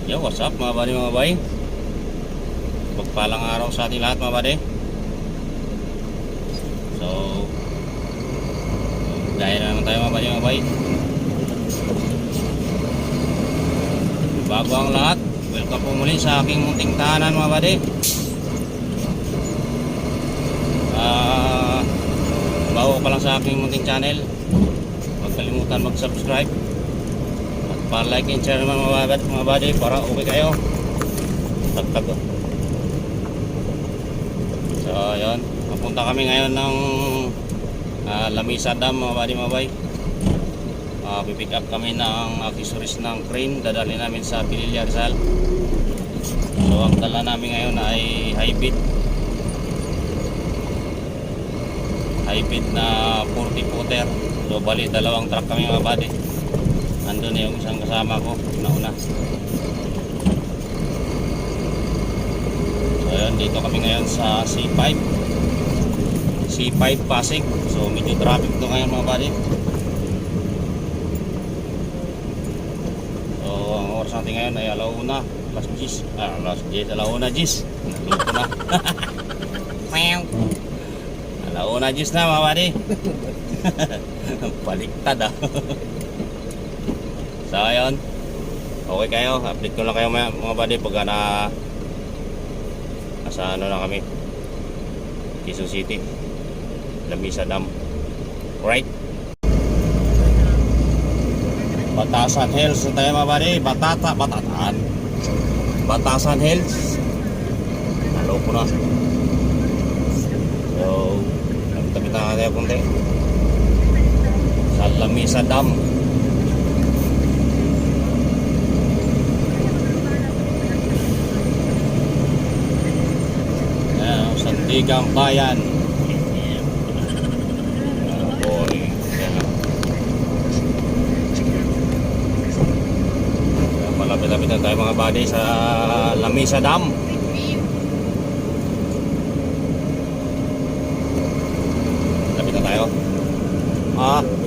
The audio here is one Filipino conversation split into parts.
Yo, what's up mga buddy, mga bay? Pagpalang araw sa ating lahat mga buddy. So, gaya na naman tayo mga buddy, mga bay. Bago ang lahat, welcome po muli sa aking munting tahanan mga buddy. Bago pa lang sa aking munting channel, huwag kalimutan mag-subscribe at pa-like and share naman mga buddy para okay kayo. Tagtag. So ayun, papunta kami ngayon ng Lamisa Dam mga buddy, mga bay. Pipick up kami ng accessories ng crane, dadali namin sa Pililla, Rizal. So ang dala namin ngayon ay high-bid na 40 footer. So bali dalawang truck kami mga buddy. Andun na yung isang kasama ko una. So ayun, dito kami ngayon sa C5 Pasig. So medyo traffic to ngayon mga buddy. So ang oras natin ngayon ay alauna Gis. Alauna Gis. Naluto na. Alauna Gis na mga buddy. Baliktad ah. So ayun, okay kayo, update ko lang kayo mga buddy pag nasa ano na kami, Quezon City, Lamisa Dam. Right, Batasan Hills na tayo mga buddy. Batasan Hills. Halo ko na. So nagtapit na tayo kunti sa Lamisa Dam. Sandigang Bayan. Boring. Malapit-lapit na tayo mga buddy sa Lamisa Dam. Lapit na tayo.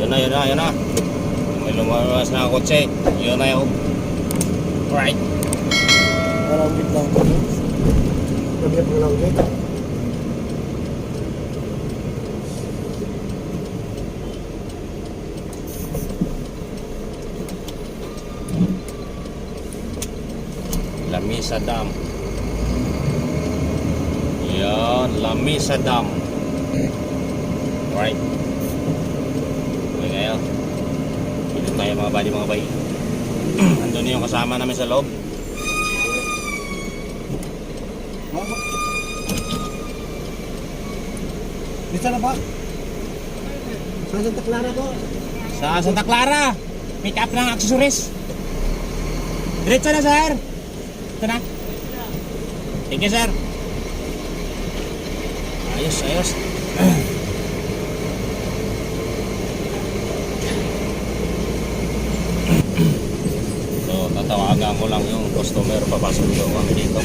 Yun na. May lumawas na kotse. Yun na yun. Right. Walang bit lang ko. Walang bit lang dito. Lamisa Dam. Yan, Lamisa Dam. Right. Okay kayo. Dito tayo mga buddy, mga bay. Andun yung kasama namin sa loob. Dito na ba? Sa Santa Clara po. Sa Santa Clara. Pick up ng accessories. Diretso na sir. Ito na. Thank you sir. Ayos. So tatawagan ko lang yung customer, papasok daw kami dito.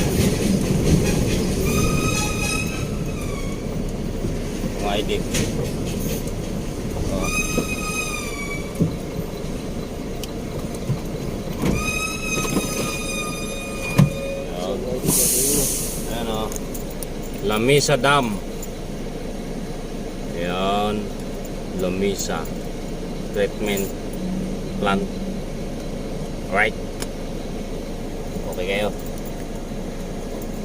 Ang ID. Ano, Lamisa Dam. Ayan, Lamisa Treatment Plant. Alright. Okay kayo.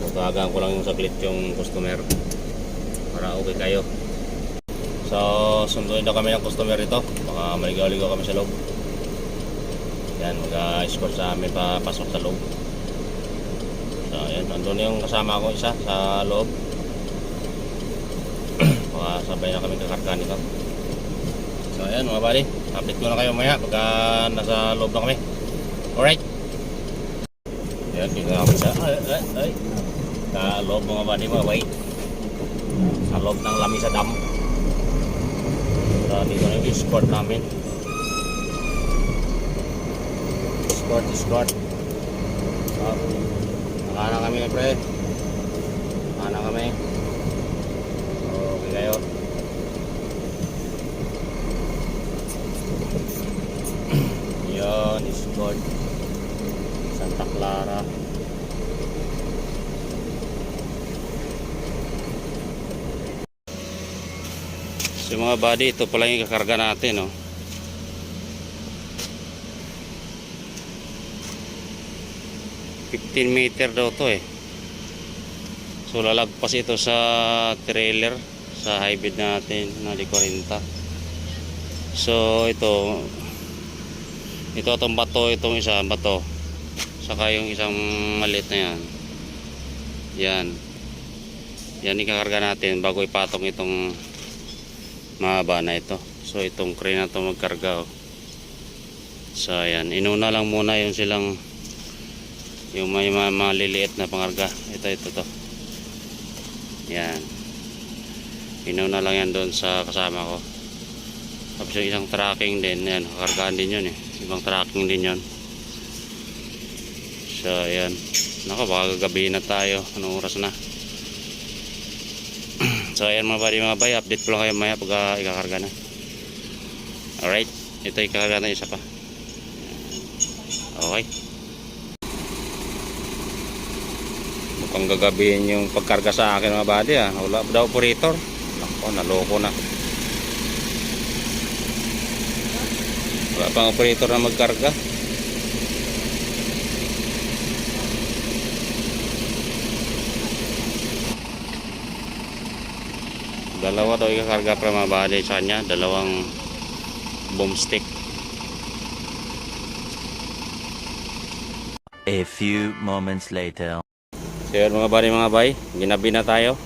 Tatawagan ko lang yung saglit yung customer para okay kayo. So sunduin daw kami ng customer ito. Baka maligaw-ligaw kami sa loob. Yan, mag-escort sa amin papasok sa loob. So ayan, nandun yung kasama ko isa sa loob. Baka sabay na kami kakarga nito. So ayan mga buddy, update ko na kayo maya pagka nasa loob na kami. Alright. Ayan, dito na kami sa loob mga buddy, mga bay. Sa loob ng Lamisa Dam. So dito na yung escort namin. Escort. Nakana kami pre. Nakana kami. Okay kayo. Yun, escort. Santa Clara. So mga buddy, ito pala yung kakarga natin, oh. $15 daw to, eh. So lalagpas ito sa trailer sa hybrid natin na di 40. So ito itong bato, itong isa bato, saka yung isang maliit na yan ikakarga natin bago ipatong itong mahaba na ito. So itong crane na ito magkarga, oh. So ayan, inuna lang muna yung silang yung may maliliit na pangarga. Ito to. Yan. Inuna lang yan doon sa kasama ko. Tapos yung isang tracking din, yan, kakargaan din yun, eh. Ibang tracking din yun. So ayan. Nako, baka gagabi na tayo. Anong oras na? So ayan mga bay, update ko lang kayo maya pag ikakarga na. Alright, ito ikakarga na isa pa. Okay. Mukhang gagabihin yung pagkarga sa akin mga buddy, ah. Wala daw operator. Nako, naloko na. Wala pang operator na magkarga. Dalawa daw ikakarga para mga buddy sa kanya, dalawang boomstick. A few moments later. So yun mga bay, ginabi na tayo.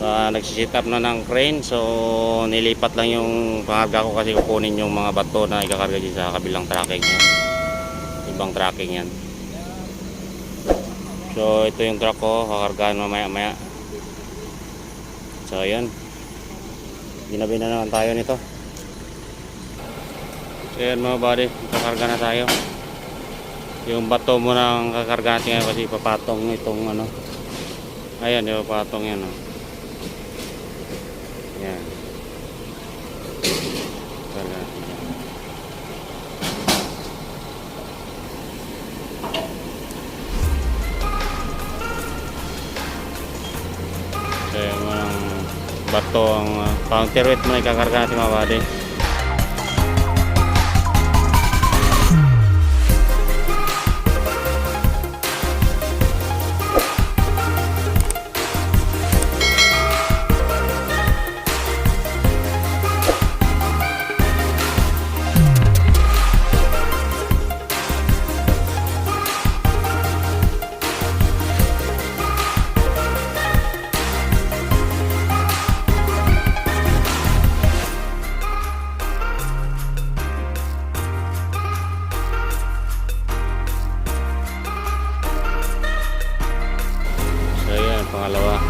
Nagsisit up na ng crane. So nilipat lang yung pangarga ko kasi kukunin yung mga bato na ikakarga dito sa kabilang tracking yan. Ibang tracking yan. So ito yung truck ko, kakargaan mamaya maya. So yun, ginabi na naman tayo nito. So yun mga buddy, kakarga na tayo. Yung bato mo nang kakarga natin ngayon kasi papatong itong ano. Ayan, yung papatong yan, oh. Yan. Karga natin yan. So yung mga bato ang counterweight mo na ikakarga natin mga buddy. Pangalawa.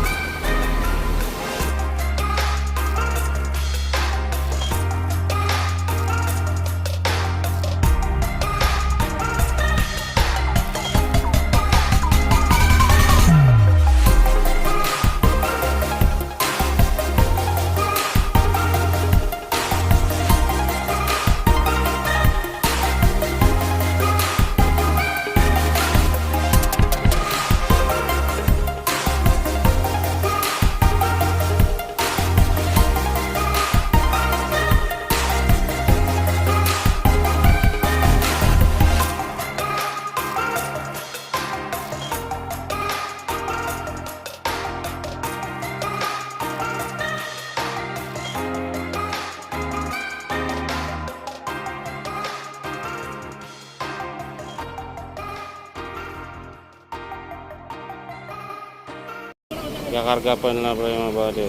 Kakarga pa na pala yung mga buddy.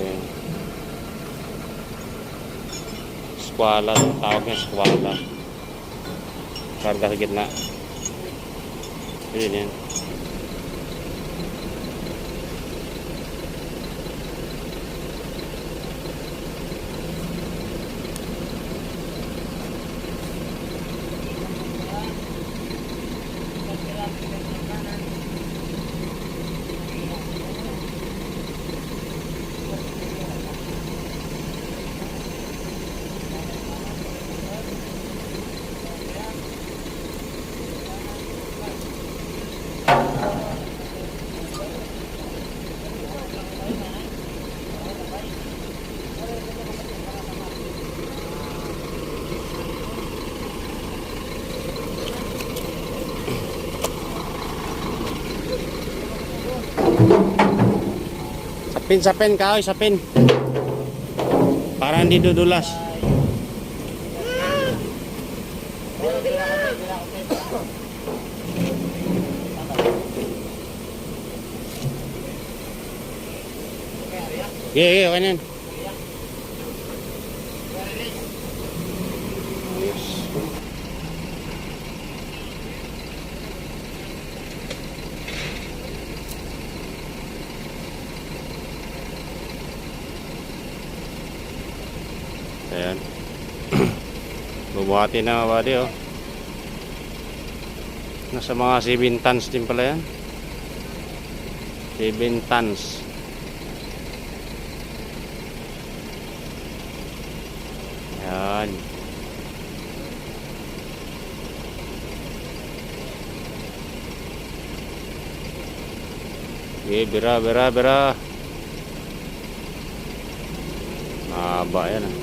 Squala, tawag niya squala. Karga sa gitna. Yun yan. Sa pen ka, sa pen. Para hindi dudulas. Okay, okay na yan. Ayan. Bubuhati na mga buddy, oh. Nasa mga 7 tons din pala yan. 7 tons. Ayan. Okay, bira. Mahaba yan, ah.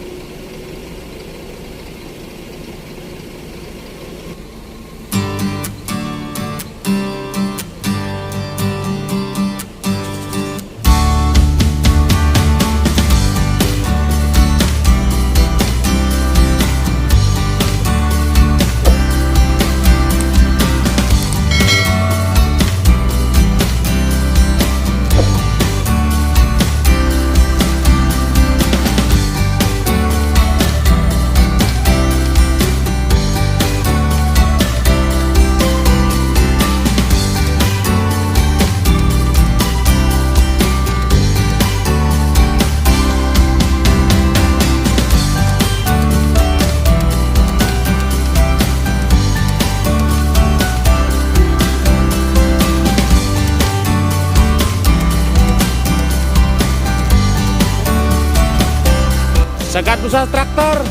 Sagat mo sa traktor.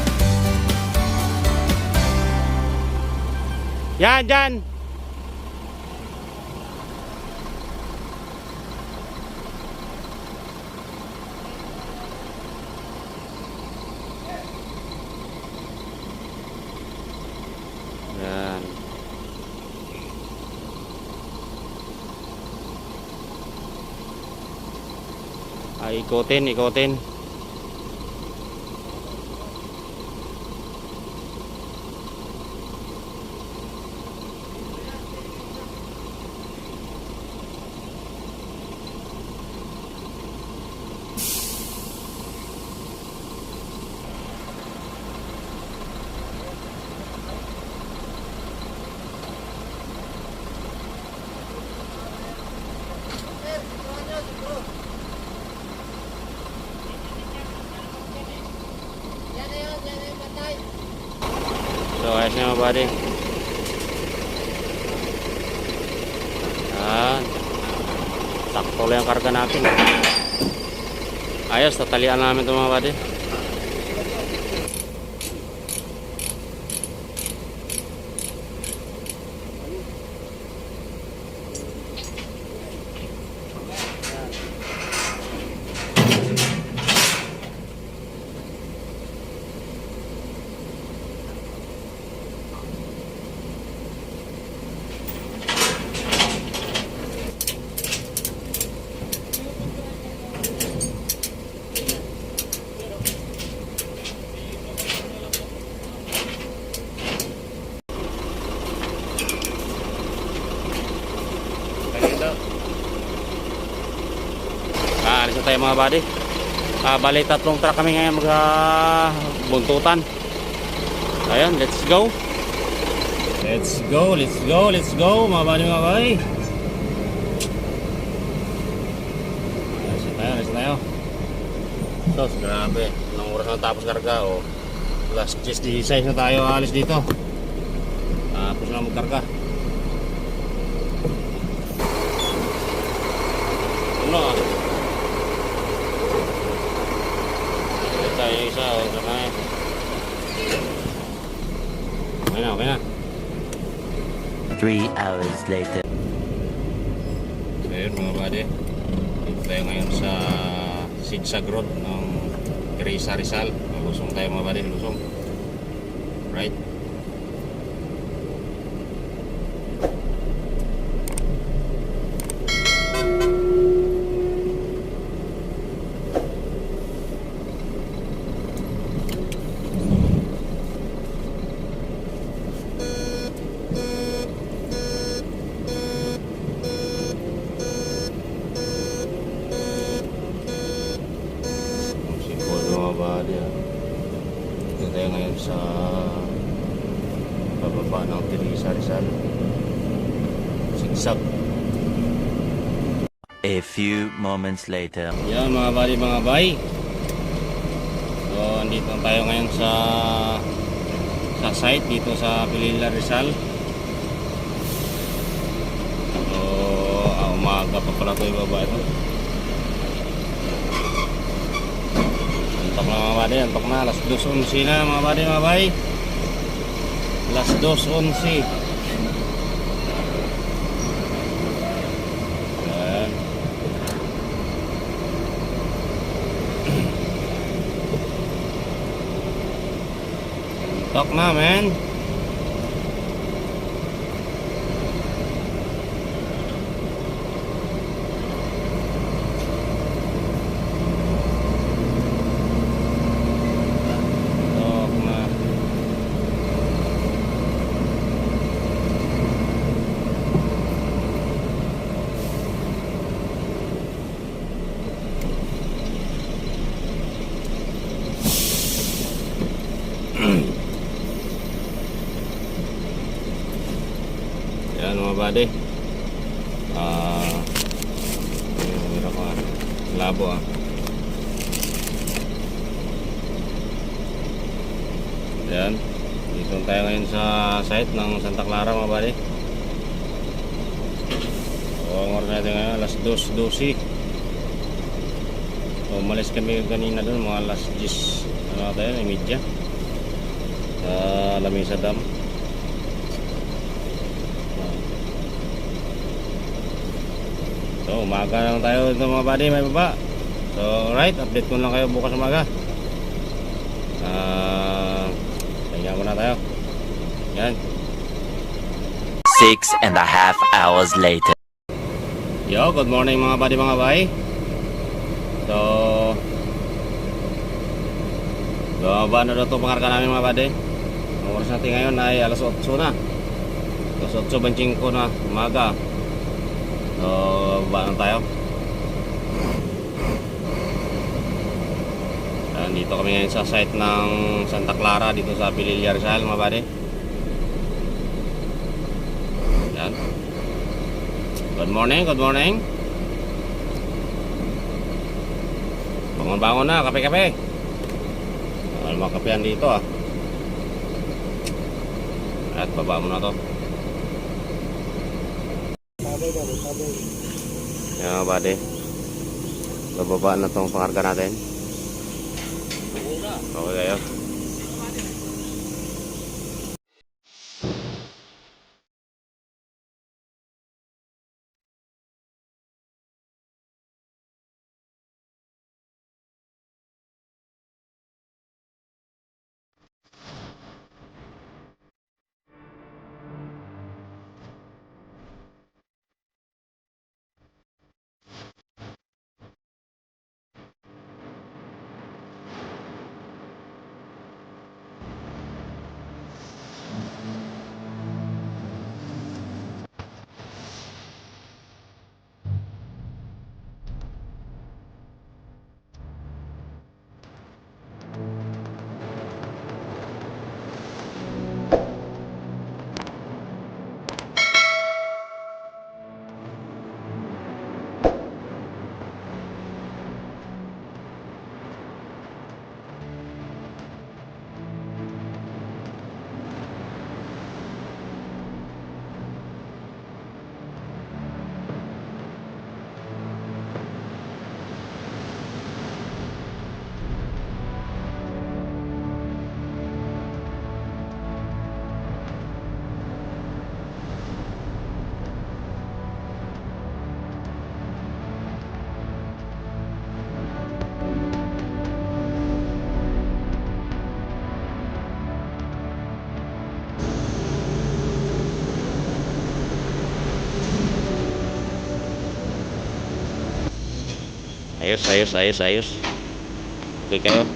Yan, dyan. Yan. Ay, ikutin. So, ayos na mga buddy. Yan. Sakto lang yung karga natin. Ayos, tatalian namin ito mga buddy. Alis na tayo mga buddy. Bali 3 truck kami ngayon buntutan. Ayan, let's go mga buddy. Alis na tayo. So, grabe, ilang oras na tapos karga, oh. Last 16 na tayo alis dito. Tapos na magkarga. Ano? Tayo isa, oh, sakay. Okay na. 3 hours later. So yun mga buddy, dito tayo ngayon sa Sigsag Road ng Teresa Rizal. Lusong tayo mga buddy, lusong. Right. tayo sa bababa ng Teresa Rizal. Sigsag. A few moments later. Yan mga bali mga bay. So andito tayo ngayon sa site dito sa Pilila Rizal. So umaga pa pala ito ibaba ito. Antok na mga bali, antok na. Alas 2:11 na mga bali mga bay. Alas 2:11. Yan. Antok na man. Antok na. Yan mga buddy. Meron ko labo Yan. Dito tayo ngayon sa site ng Santa Clara mga buddy. So ang oras natin ngayon alas 2:12. So umalis kami kanina dun mga alas 10 ano tayo, media sa Lamesa Dam. So umaga lang tayo dito mga buddy, may baba. So alright, update ko lang kayo bukas umaga. Tingnan muna tayo. Yan. 6.5 hours later. Yo, good morning mga buddy mga bay. So baba na daw ito pangarga namin mga buddy. Ang oras natin ngayon ay alas 8 na. Alas 8:25 na umaga. So baba na tayo. Dito kami ngayon sa site ng Santa Clara dito sa Pilila Rizal mga buddy. Yan. Good morning, good morning. Bangon-bangon na, kape-kape. Wala mga kapehan dito At baba mo na to. Sabay na, sabay. Yan mga buddy. Bababa na tong pangarga natin. Okay kayo. Ayos. Okay kayo.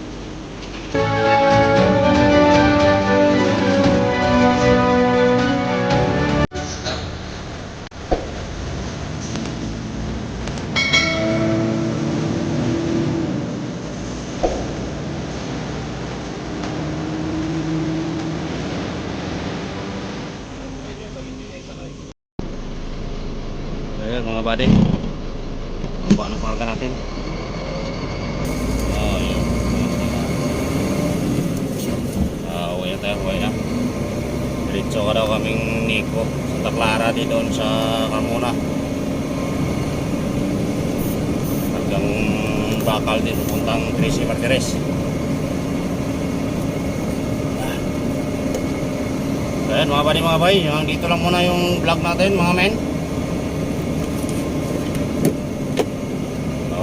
Ayan mga buddy. Baba ng karga natin. Yun. Uwi na tayo, uwi na. Diretso ka daw kaming Nico. Santa Clara di doon sa Carmona. Hanggang Bakal din, puntang Tracy Martires. So ayan mga bay, dito lang muna yung vlog natin mga men.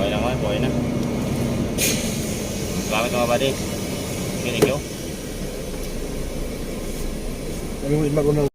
Okay na mga, buhay na. Salamat mga buddy. Thank you. Ang mag